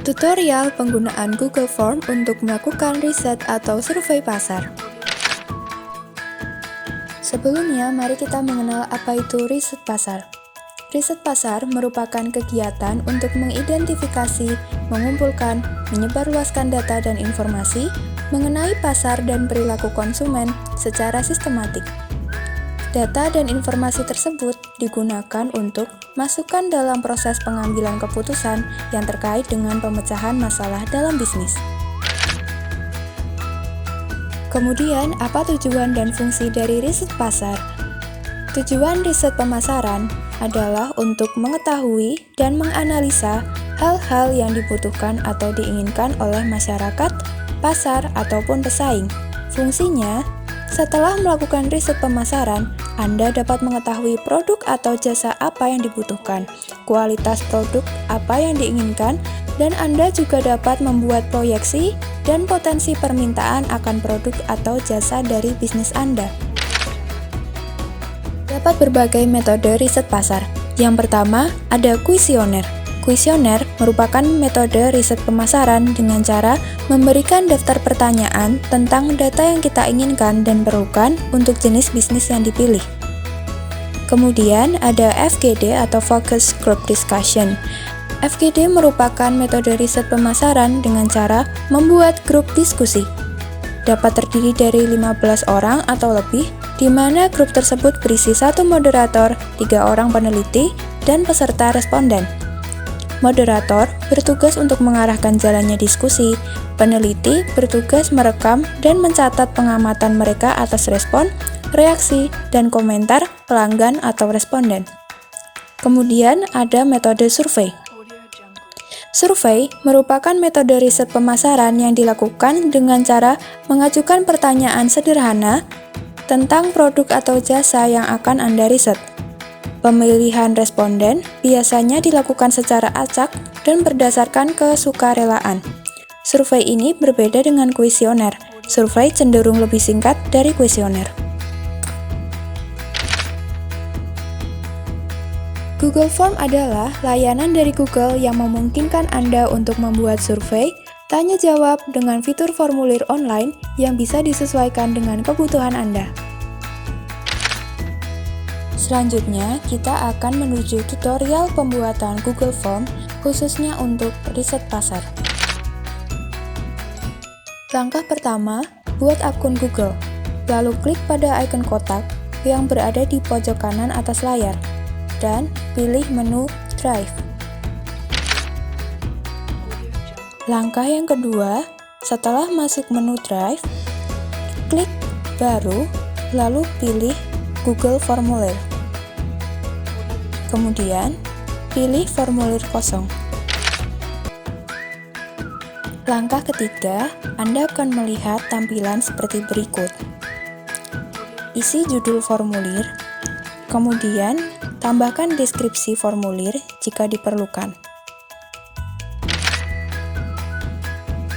Tutorial penggunaan Google Form untuk melakukan riset atau survei pasar. Sebelumnya, mari kita mengenal apa itu riset pasar. Riset pasar merupakan kegiatan untuk mengidentifikasi, mengumpulkan, menyebarluaskan data dan informasi mengenai pasar dan perilaku konsumen secara sistematik. Data dan informasi tersebut digunakan untuk masukan dalam proses pengambilan keputusan yang terkait dengan pemecahan masalah dalam bisnis. Kemudian, apa tujuan dan fungsi dari riset pasar? Tujuan riset pemasaran adalah untuk mengetahui dan menganalisa hal-hal yang dibutuhkan atau diinginkan oleh masyarakat, pasar, ataupun pesaing. Fungsinya, setelah melakukan riset pemasaran, Anda dapat mengetahui produk atau jasa apa yang dibutuhkan, kualitas produk apa yang diinginkan, dan Anda juga dapat membuat proyeksi dan potensi permintaan akan produk atau jasa dari bisnis Anda. Dapat berbagai metode riset pasar. Yang pertama, ada kuesioner. Kuesioner merupakan metode riset pemasaran dengan cara memberikan daftar pertanyaan tentang data yang kita inginkan dan perlukan untuk jenis bisnis yang dipilih. Kemudian ada FGD atau Focus Group Discussion. FGD merupakan metode riset pemasaran dengan cara membuat grup diskusi. Dapat terdiri dari 15 orang atau lebih, di mana grup tersebut berisi 1 moderator, 3 orang peneliti, dan peserta responden. Moderator bertugas untuk mengarahkan jalannya diskusi, peneliti bertugas merekam dan mencatat pengamatan mereka atas respon, reaksi, dan komentar pelanggan atau responden. Kemudian ada metode survei. Survei merupakan metode riset pemasaran yang dilakukan dengan cara mengajukan pertanyaan sederhana tentang produk atau jasa yang akan Anda riset. Pemilihan responden biasanya dilakukan secara acak dan berdasarkan kesukarelaan. Survei ini berbeda dengan kuesioner. Survei cenderung lebih singkat dari kuesioner. Google Form adalah layanan dari Google yang memungkinkan Anda untuk membuat survei, tanya jawab dengan fitur formulir online yang bisa disesuaikan dengan kebutuhan Anda. Selanjutnya, kita akan menuju tutorial pembuatan Google Form khususnya untuk riset pasar. Langkah pertama, buat akun Google. Lalu klik pada ikon kotak yang berada di pojok kanan atas layar dan pilih menu Drive. Langkah yang kedua, setelah masuk menu Drive, klik Baru, lalu pilih Google Formulir. Kemudian, pilih formulir kosong. Langkah ketiga, Anda akan melihat tampilan seperti berikut. Isi judul formulir, kemudian tambahkan deskripsi formulir jika diperlukan.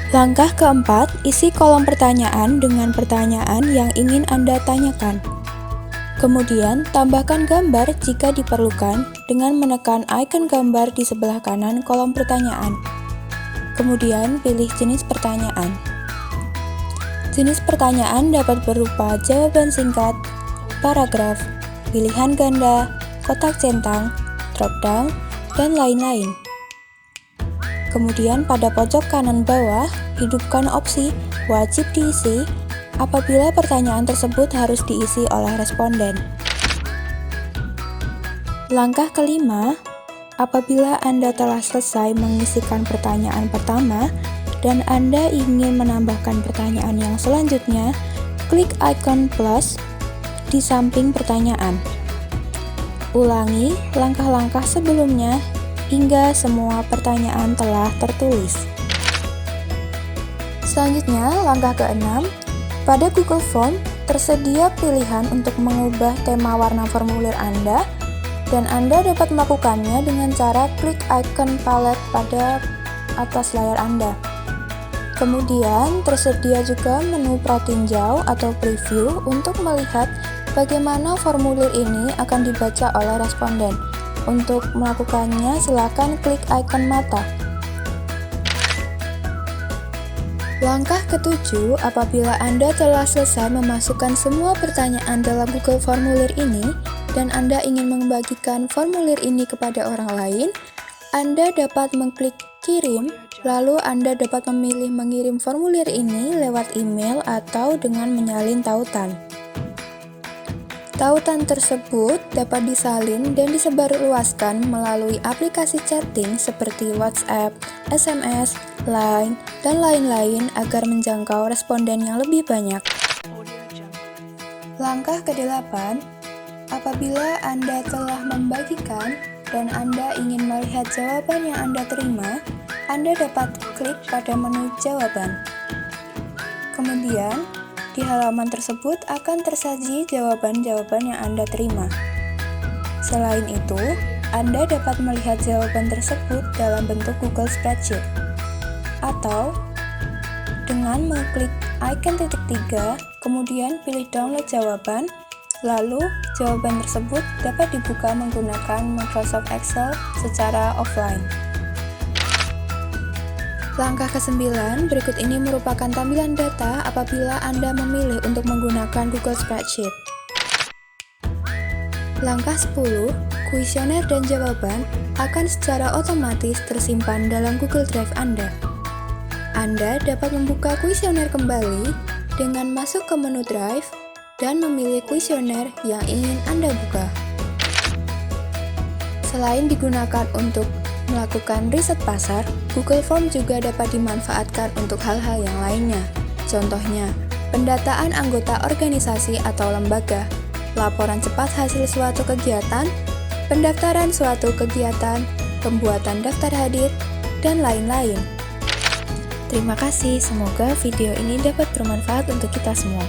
Langkah keempat, isi kolom pertanyaan dengan pertanyaan yang ingin Anda tanyakan. Kemudian, tambahkan gambar jika diperlukan dengan menekan ikon gambar di sebelah kanan kolom pertanyaan. Kemudian, pilih jenis pertanyaan. Jenis pertanyaan dapat berupa jawaban singkat, paragraf, pilihan ganda, kotak centang, drop-down, dan lain-lain. Kemudian, pada pojok kanan bawah, hidupkan opsi wajib diisi apabila pertanyaan tersebut harus diisi oleh responden. Langkah kelima, apabila Anda telah selesai mengisikan pertanyaan pertama dan Anda ingin menambahkan pertanyaan yang selanjutnya, klik ikon plus di samping pertanyaan. Ulangi langkah-langkah sebelumnya hingga semua pertanyaan telah tertulis. Selanjutnya, langkah keenam, pada Google Form, tersedia pilihan untuk mengubah tema warna formulir Anda, dan Anda dapat melakukannya dengan cara klik ikon palet pada atas layar Anda. Kemudian, tersedia juga menu pratinjau atau preview untuk melihat bagaimana formulir ini akan dibaca oleh responden. Untuk melakukannya, silakan klik ikon mata. Langkah ketujuh, apabila Anda telah selesai memasukkan semua pertanyaan dalam Google Formulir ini, dan Anda ingin membagikan formulir ini kepada orang lain, Anda dapat mengklik kirim, lalu Anda dapat memilih mengirim formulir ini lewat email atau dengan menyalin tautan. Tautan tersebut dapat disalin dan disebarluaskan melalui aplikasi chatting seperti WhatsApp, SMS, Line, dan lain-lain agar menjangkau responden yang lebih banyak. Langkah ke-8, apabila Anda telah membagikan dan Anda ingin melihat jawaban yang Anda terima, Anda dapat klik pada menu jawaban. Kemudian, di halaman tersebut akan tersaji jawaban-jawaban yang Anda terima. Selain itu, Anda dapat melihat jawaban tersebut dalam bentuk Google Spreadsheet. Atau, dengan mengklik icon titik 3, kemudian pilih download jawaban, lalu jawaban tersebut dapat dibuka menggunakan Microsoft Excel secara offline. Langkah ke-9, berikut ini merupakan tampilan data apabila Anda memilih untuk menggunakan Google Spreadsheet. Langkah 10, kuesioner dan jawaban akan secara otomatis tersimpan dalam Google Drive Anda. Anda dapat membuka kuesioner kembali dengan masuk ke menu Drive dan memilih kuesioner yang ingin Anda buka. Selain digunakan untuk melakukan riset pasar, Google Form juga dapat dimanfaatkan untuk hal-hal yang lainnya. Contohnya, pendataan anggota organisasi atau lembaga, laporan cepat hasil suatu kegiatan, pendaftaran suatu kegiatan, pembuatan daftar hadir, dan lain-lain. Terima kasih, semoga video ini dapat bermanfaat untuk kita semua.